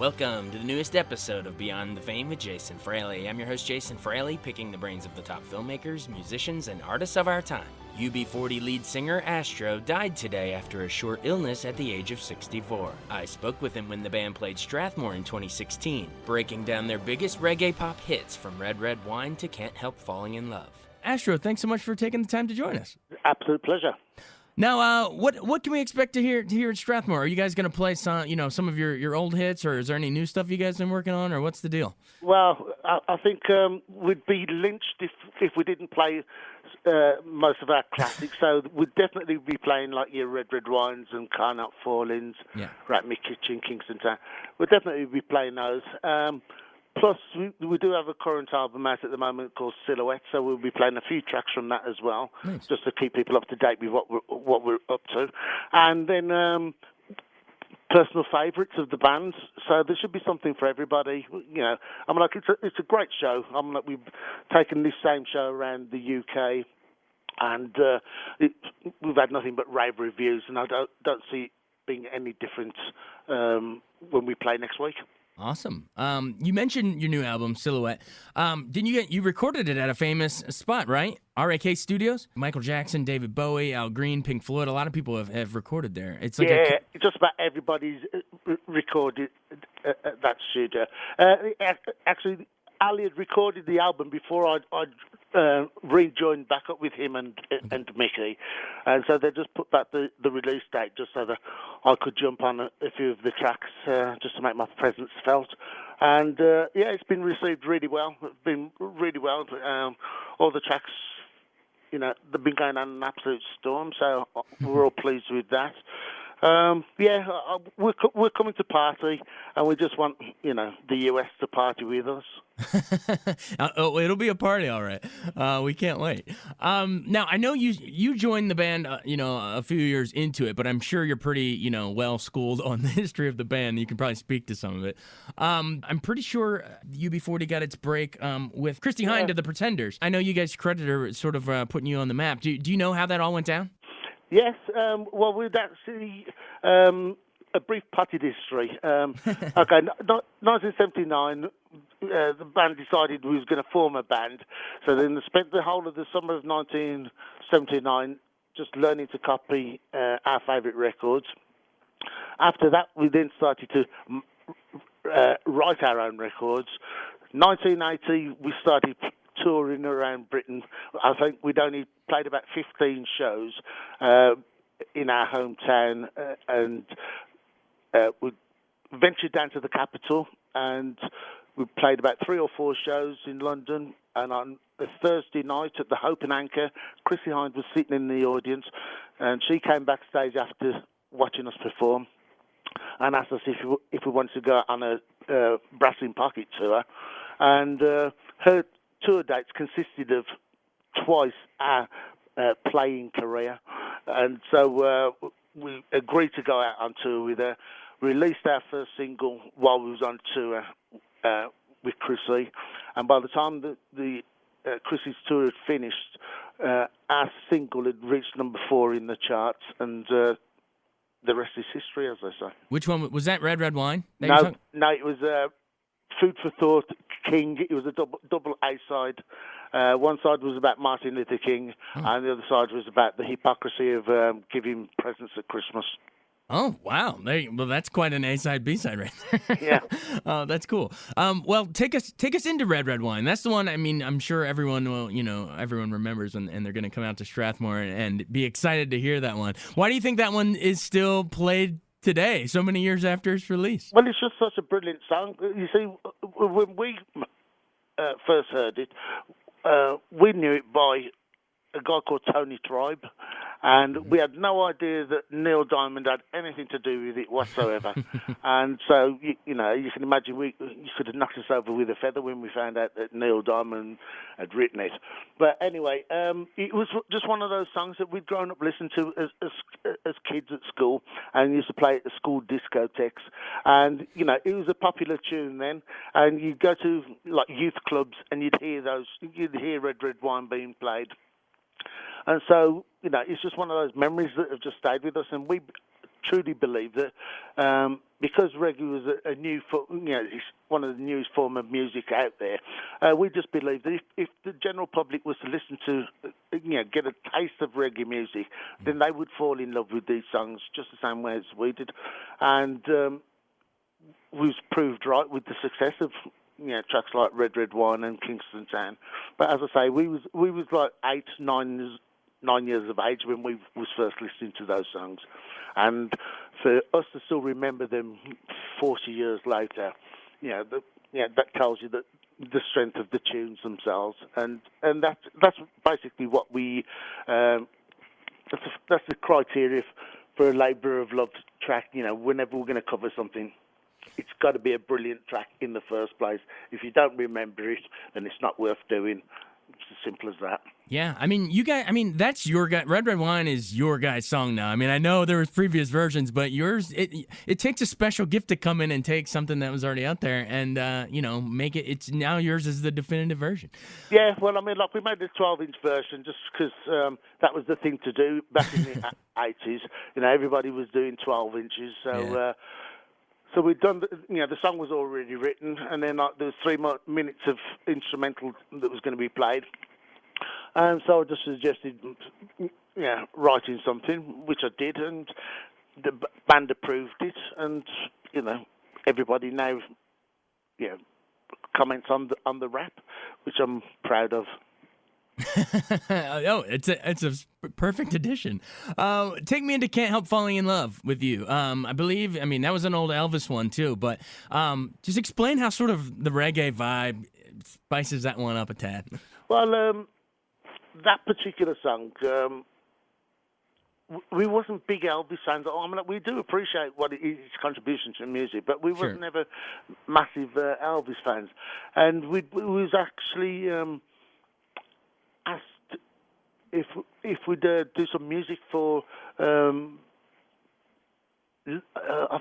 Welcome to the newest episode of Beyond the Fame with Jason Fraley. I'm your host, Jason Fraley, picking the brains of the top filmmakers, musicians, and artists of our time. UB40 lead singer Astro died today after a short illness at the age of 64. I spoke with him when the band played Strathmore in 2016, breaking down their biggest reggae pop hits from Red Red Wine to Can't Help Falling in Love. Astro, thanks so much for taking the time to join us. Absolute pleasure. Now, what can we expect to hear at Strathmore? Are you guys going to play some of your old hits, or is there any new stuff you guys been working on, or what's the deal? Well, I think we'd be lynched if we didn't play most of our classics. So we'd definitely be playing like your Red Red Wines and Can't Help Fallings, Rat Me Kitchen, Kingston Town. We'd definitely be playing those. Plus, we do have a current album out at the moment called Silhouette, so we'll be playing a few tracks from that as well, nice. Just to keep people up to date with what we're up to. And then personal favourites of the bands, so there should be something for everybody. You know, I mean, like it's a great show. I mean, like we've taken this same show around the UK, and we've had nothing but rave reviews, and I don't see it being any different when we play next week. Awesome. You mentioned your new album, Silhouette. Didn't you recorded it at a famous spot, right? RAK Studios? Michael Jackson, David Bowie, Al Green, Pink Floyd. A lot of people have recorded there. It's like just about everybody's recorded at that studio. Actually, Ali had recorded the album before I rejoined back up with him and Mickey, and so they just put back the release date just so that I could jump on a few of the tracks just to make my presence felt. And it's been received really well. It's been really well. All the tracks, you know, they've been going on an absolute storm, so we're all pleased with that. We're coming to party, and we just want, you know, the US to party with us. It'll be a party, all right. We can't wait. Now, I know you joined the band, a few years into it, but I'm sure you're pretty, well schooled on the history of the band. You can probably speak to some of it. I'm pretty sure UB40 got its break with Christy Hynde of the Pretenders. I know you guys credit her sort of putting you on the map. Do you know how that all went down? Yes, well, we'd actually a brief potted history. 1979, the band decided we was going to form a band, so then they spent the whole of the summer of 1979 just learning to copy our favourite records. After that, we then started to write our own records. 1980, we started touring around Britain. I think we'd only played about 15 shows in our hometown, and we ventured down to the capital, and we played about 3 or 4 shows in London. And on a Thursday night at the Hope and Anchor, Chrissy Hynde was sitting in the audience, and she came backstage after watching us perform and asked us if we wanted to go on a Brass in Pocket tour. And her tour dates consisted of twice our playing career, and so we agreed to go out on tour with her. Released our first single while we was on tour with Chrissy, and by the time the Chrissy's tour had finished, our single had reached number 4 in the charts, and the rest is history, as they say. Which one was that? Red Red Wine? No, it was Food for Thought, King. It was a double A side. One side was about Martin Luther King, and the other side was about the hypocrisy of giving presents at Christmas. Oh, wow. Well, that's quite an A-side, B-side right there. Yeah. Oh, that's cool. Well, take us into Red Red Wine. That's the one, I mean, I'm sure everyone will, everyone remembers, and they're going to come out to Strathmore and be excited to hear that one. Why do you think that one is still played today, so many years after its release? Well, it's just such a brilliant song. You see, when we first heard it, we knew it by a guy called Tony Tribe, and we had no idea that Neil Diamond had anything to do with it whatsoever. And so, you can imagine you could have knocked us over with a feather when we found out that Neil Diamond had written it. But anyway, it was just one of those songs that we'd grown up listening to as kids at school, and used to play at the school discotheques. And, it was a popular tune then, and you'd go to, like, youth clubs, and you'd hear Red Red Wine being played. And so, it's just one of those memories that have just stayed with us, and we truly believe that because reggae was a new, it's one of the newest form of music out there. We just believed that if the general public was to listen to, get a taste of reggae music, then they would fall in love with these songs just the same way as we did, and we was proved right with the success of tracks like Red Red Wine and Kingston Town. But as I say, we was like 9 years of age when we was first listening to those songs, and for us to still remember them 40 years later, that tells you that the strength of the tunes themselves, and that's basically what we that's the criteria for a Labour of Love track. Whenever we're going to cover something, it's got to be a brilliant track in the first place. If you don't remember it, then it's not worth doing. It's as simple as that. Yeah, I mean, you guys, that's your guy. Red Red Wine is your guy's song now. I mean, I know there was previous versions, but yours, it takes a special gift to come in and take something that was already out there and, make it, it's now yours is the definitive version. Yeah, well, we made this 12-inch version just because that was the thing to do back in the 80s. Everybody was doing 12 inches, so... Yeah. So we'd done, the song was already written, and then there was 3 minutes of instrumental that was going to be played. And so I just suggested, writing something, which I did, and the band approved it, and, everybody now, comments on the rap, which I'm proud of. Oh, it's a perfect addition. Take Me Into Can't Help Falling in Love with You. I believe, that was an old Elvis one too, but just explain how sort of the reggae vibe spices that one up a tad. Well, that particular song, we wasn't big Elvis fans. We do appreciate his contribution to music, but we Sure. were never massive Elvis fans. And we was actually... asked if we'd do some music for I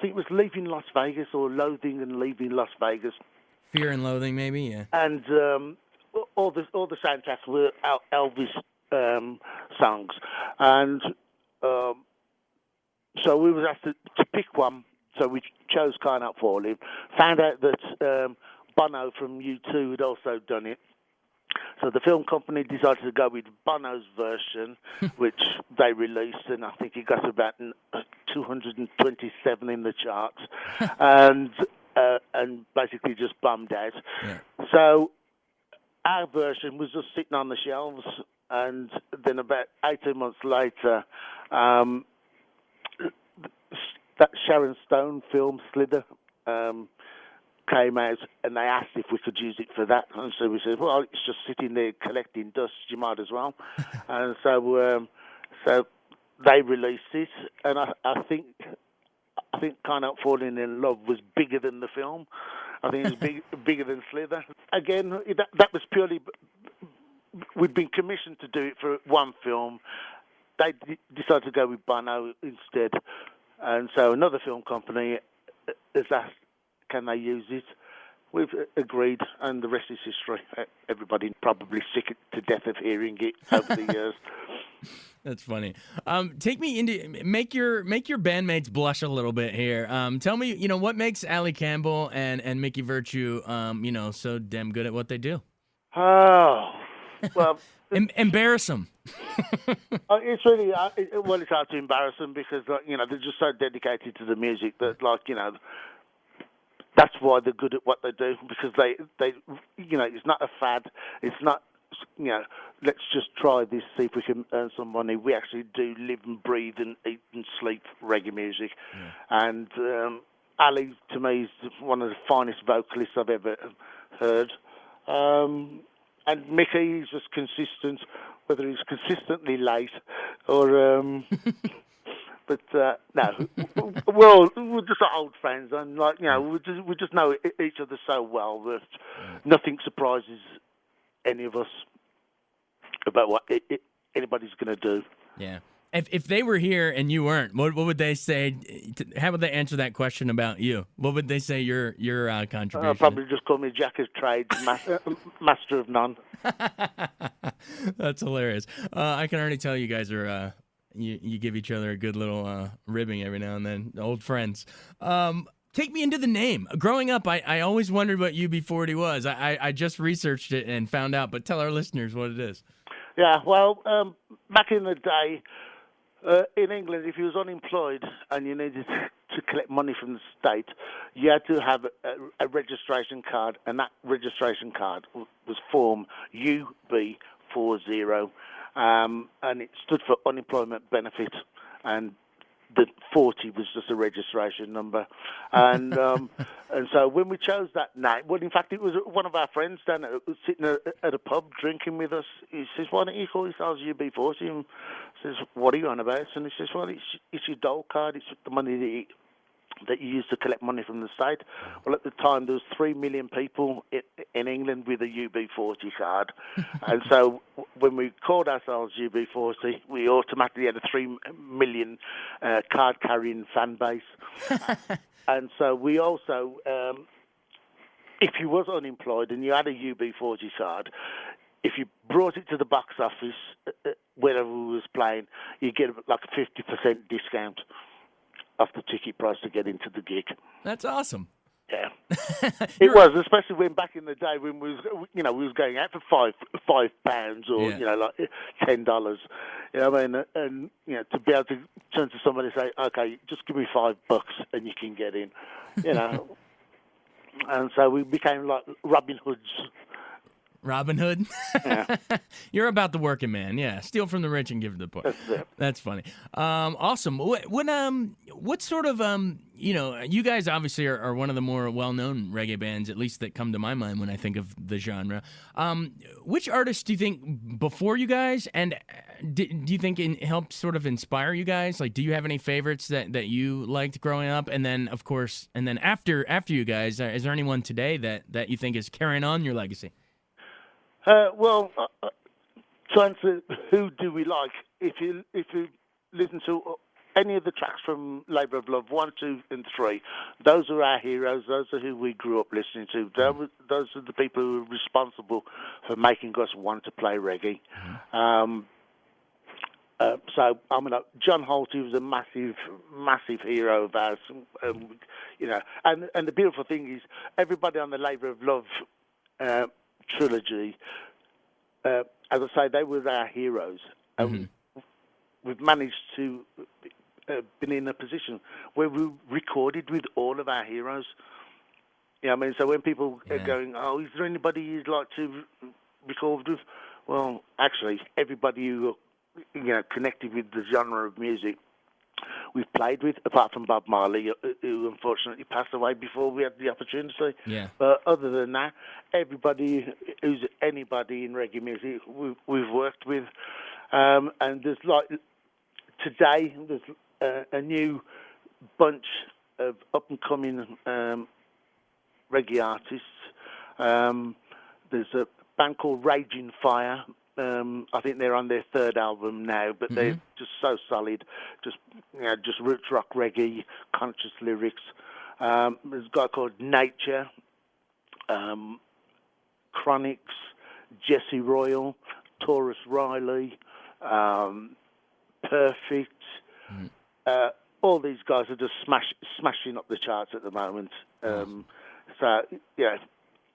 think it was Leaving Las Vegas or Loathing and Leaving Las Vegas. Fear and Loathing, maybe, yeah. And all the soundtracks were Elvis songs, and so we was asked to pick one. So we chose Can't Help Falling. Found out that Bono from U2 had also done it. So the film company decided to go with Bono's version, which they released, and I think it got about 227 in the charts, and basically just bummed out. Yeah. So our version was just sitting on the shelves, and then about 18 months later, that Sharon Stone film, Slither, came out, and they asked if we could use it for that, and so we said, well, it's just sitting there collecting dust, you might as well. And so they released it, and I think Can't Help Falling in Love was bigger than the film. I think it was bigger than Slither. Again, that was purely, we'd been commissioned to do it for one film. They decided to go with Bono instead, and so another film company has asked, can they use it? We've agreed, and the rest is history. Everybody probably sick to death of hearing it over the years. That's funny. Take me into make your bandmates blush a little bit here. Tell me, what makes Ali Campbell and Mickey Virtue, so damn good at what they do. Oh, well, embarrass them. It's really it's hard to embarrass them because they're just so dedicated to the music that that's why they're good at what they do, because they it's not a fad. It's not, let's just try this, see if we can earn some money. We actually do live and breathe and eat and sleep reggae music. Yeah. And Ali, to me, is one of the finest vocalists I've ever heard. And Mickey is just consistent, whether he's consistently late or... But no, we're just old friends, and we just know each other so well that nothing surprises any of us about what anybody's going to do. Yeah. If they were here and you weren't, what would they say? How would they answer that question about you? What would they say your contribution? Probably just call me Jack of Trades, master of none. That's hilarious. I can already tell you guys are. You give each other a good little ribbing every now and then, old friends. Take me into the name. Growing up, I always wondered what UB40 was. I just researched it and found out, but tell our listeners what it is. Yeah, well, back in the day, in England, if you was unemployed and you needed to collect money from the state, you had to have a registration card, and that registration card was form UB40, and it stood for unemployment benefit, and the 40 was just a registration number. And and so when we chose that name, well, in fact, it was one of our friends down sitting at a pub drinking with us. He says, "Why don't you call yourselves UB40?" And I says, "What are you on about?" And he says, "Well, it's your dole card. It's the money that you use to collect money from the state." Well, at the time, there was 3 million people in England with a UB40 card. And so when we called ourselves UB40, we automatically had a 3 million card-carrying fan base. And so we also, if you was unemployed and you had a UB40 card, if you brought it to the box office, wherever we was playing, you get like a 50% discount off the ticket price to get into the gig. That's awesome. Yeah, it was, especially when back in the day when we was going out for £5 or like $10. You know what I mean? And to be able to turn to somebody and say, "Okay, just give me $5 and you can get in," and so we became like Robin Hoods. Robin Hood? Yeah. You're about the working man, yeah. Steal from the rich and give to the poor. That's it. That's funny. Awesome. What sort of, you guys obviously are one of the more well-known reggae bands, at least that come to my mind when I think of the genre. Which artists do you think before you guys, and do you think it helped sort of inspire you guys? Like, do you have any favorites that you liked growing up? And then, of course, after you guys, is there anyone today that you think is carrying on your legacy? To answer who do we like, if you listen to any of the tracks from Labour of Love 1, 2, and 3, those are our heroes. Those are who we grew up listening to. Those are the people who are responsible for making us want to play reggae. So I mean, John Holt, he was a massive hero of ours. And the beautiful thing is, everybody on the Labour of Love trilogy, as I say, they were our heroes. We've managed to been in a position where we recorded with all of our heroes. I mean, so when people are going, "Oh, is there anybody you'd like to record with?" Well, actually, everybody who connected with the genre of music we've played with, apart from Bob Marley, who unfortunately passed away before we had the opportunity. Yeah. But other than that, everybody who's anybody in reggae music, we've worked with. And there's today, there's a new bunch of up-and-coming reggae artists. There's a band called Raging Fire. I think they're on their 3rd album now, but they're just so solid. Just roots rock reggae, conscious lyrics. There's a guy called Nature, Chronics, Jesse Royal, Taurus Riley, Perfect. All these guys are just smashing up the charts at the moment.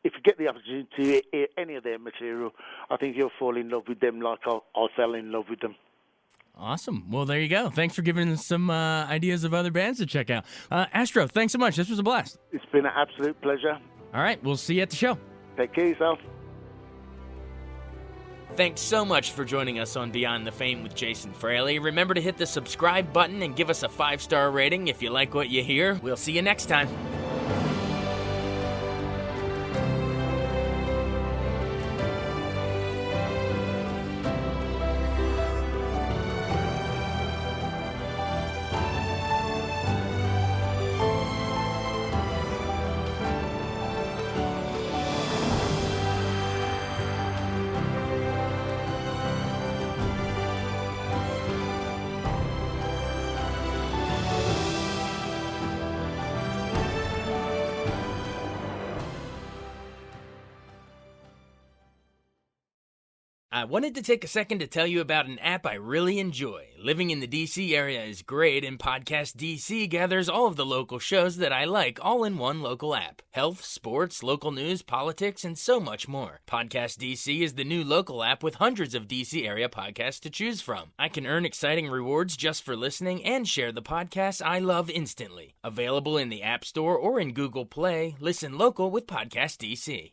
If you get the opportunity to hear any of their material, I think you'll fall in love with them like I fell in love with them. Awesome. Well, there you go. Thanks for giving us some ideas of other bands to check out. Astro, thanks so much. This was a blast. It's been an absolute pleasure. All right. We'll see you at the show. Take care of yourself. Thanks so much for joining us on Beyond the Fame with Jason Fraley. Remember to hit the subscribe button and give us a 5-star rating if you like what you hear. We'll see you next time. I wanted to take a second to tell you about an app I really enjoy. Living in the DC area is great, and Podcast DC gathers all of the local shows that I like all in one local app. Health, sports, local news, politics, and so much more. Podcast DC is the new local app with hundreds of DC area podcasts to choose from. I can earn exciting rewards just for listening and share the podcasts I love instantly. Available in the App Store or in Google Play, listen local with Podcast DC.